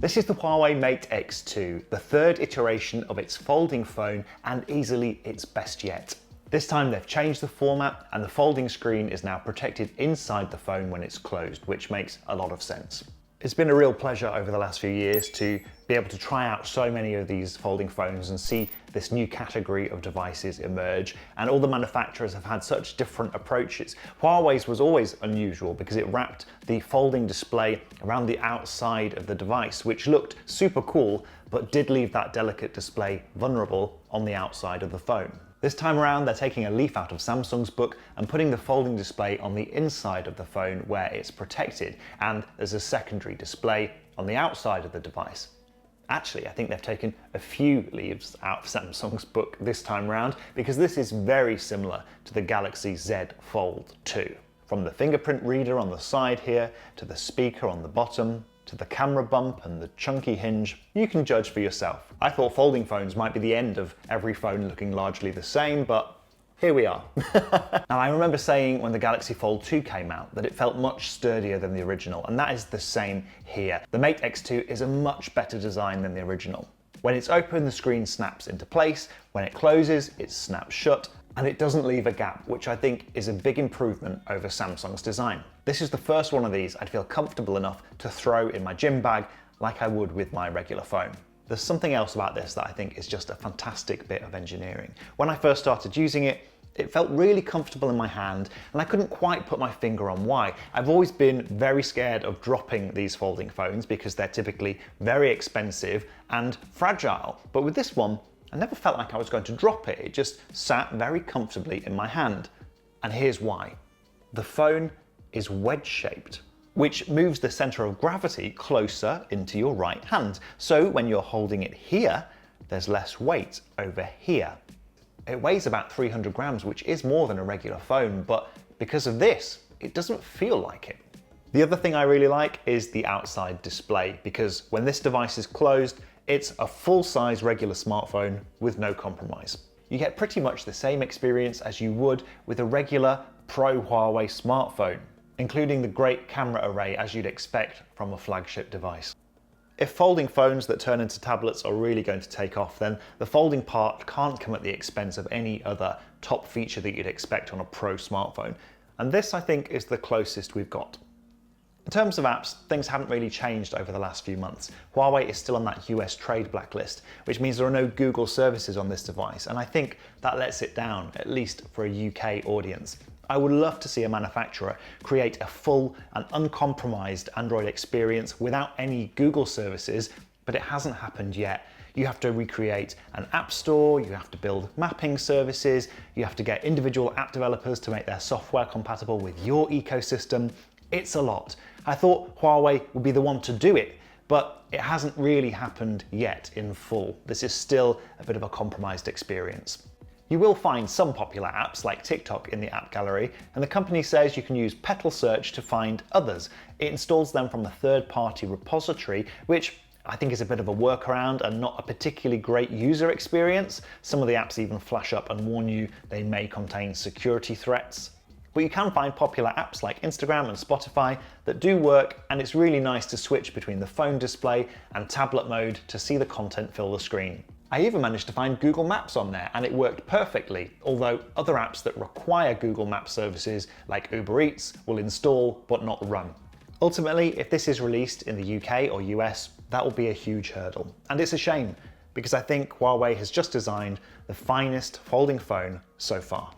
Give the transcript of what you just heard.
This is the Huawei Mate X2, the third iteration of its folding phone and easily its best yet. This time they've changed the format and the folding screen is now protected inside the phone when it's closed, which makes a lot of sense. It's been a real pleasure over the last few years to be able to try out so many of these folding phones and see this new category of devices emerge, and all the manufacturers have had such different approaches. Huawei's was always unusual because it wrapped the folding display around the outside of the device, which looked super cool, but did leave that delicate display vulnerable on the outside of the phone. This time around, they're taking a leaf out of Samsung's book and putting the folding display on the inside of the phone where it's protected, and there's a secondary display on the outside of the device. Actually, I think they've taken a few leaves out of Samsung's book this time around, because this is very similar to the Galaxy Z Fold 2. From the fingerprint reader on the side here, to the speaker on the bottom, to the camera bump and the chunky hinge, you can judge for yourself. I thought folding phones might be the end of every phone looking largely the same, but here we are. Now, I remember saying when the Galaxy Fold 2 came out that it felt much sturdier than the original, and that is the same here. The Mate X2 is a much better design than the original. When it's open, the screen snaps into place. When it closes, it snaps shut, and it doesn't leave a gap, which I think is a big improvement over Samsung's design. This is the first one of these I'd feel comfortable enough to throw in my gym bag like I would with my regular phone. There's something else about this that I think is just a fantastic bit of engineering. When I first started using it, it felt really comfortable in my hand, and I couldn't quite put my finger on why. I've always been very scared of dropping these folding phones because they're typically very expensive and fragile. But with this one, I never felt like I was going to drop it. It just sat very comfortably in my hand. And here's why. The phone is wedge-shaped, which moves the center of gravity closer into your right hand. So when you're holding it here, there's less weight over here. It weighs about 300 grams, which is more than a regular phone, but because of this, it doesn't feel like it. The other thing I really like is the outside display, because when this device is closed, it's a full-size regular smartphone with no compromise. You get pretty much the same experience as you would with a regular Pro Huawei smartphone, including the great camera array as you'd expect from a flagship device. If folding phones that turn into tablets are really going to take off, then the folding part can't come at the expense of any other top feature that you'd expect on a Pro smartphone. And this, I think, is the closest we've got. In terms of apps, things haven't really changed over the last few months. Huawei is still on that US trade blacklist, which means there are no Google services on this device, and I think that lets it down, at least for a UK audience. I would love to see a manufacturer create a full and uncompromised Android experience without any Google services, but it hasn't happened yet. You have to recreate an app store, you have to build mapping services, you have to get individual app developers to make their software compatible with your ecosystem. It's a lot. I thought Huawei would be the one to do it, but it hasn't really happened yet in full. This is still a bit of a compromised experience. You will find some popular apps like TikTok in the app gallery, and the company says you can use Petal Search to find others. It installs them from a third-party repository, which I think is a bit of a workaround and not a particularly great user experience. Some of the apps even flash up and warn you they may contain security threats. But you can find popular apps like Instagram and Spotify that do work, and it's really nice to switch between the phone display and tablet mode to see the content fill the screen. I even managed to find Google Maps on there, and it worked perfectly, although other apps that require Google Maps services like Uber Eats will install but not run. Ultimately, if this is released in the UK or US, that will be a huge hurdle. And it's a shame, because I think Huawei has just designed the finest folding phone so far.